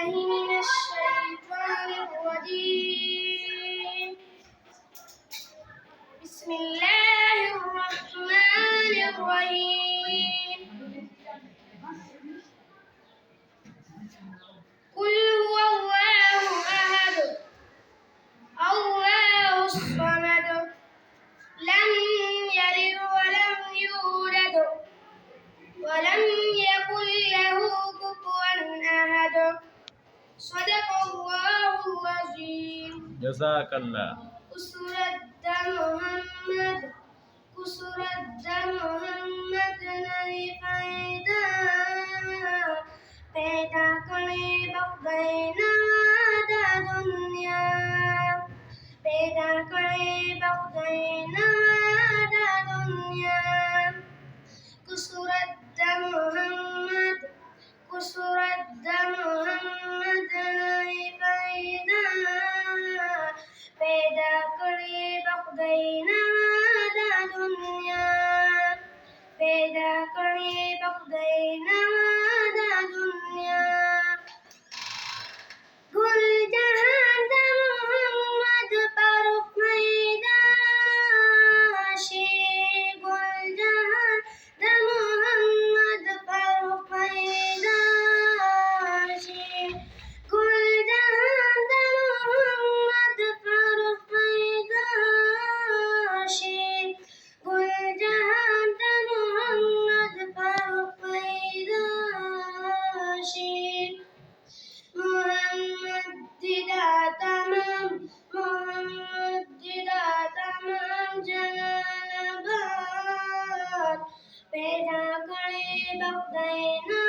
بالله من الشيطان الرجيم بسم الله الرحمن الرحيم قل هو الله أحد الله الصمد لم يلد ولم يولد ولم يكن له كفوا أحد صدق الله العظيم جزاك الله كسرت محمد नहीं फायदा पैदा करे बगैना दा दुनिया पैदा करे बगैना दा दुनिया कुसरत मोहम्मद नहीं फायदा पैदा करे बगैना दा दुनिया पैदा करे बगैना दा दुनिया गुल जहां दा मोहम्मद पर पैदा शे गुल जहां दा मोहम्मद पर पैदा शे गुल जहां दा मोहम्मद पर पैदा शे गुल जहां दा मोहम्मद पर पैदा शे मोहम्मद दिदा तमाम जलालाबाद पैदा करे बगैना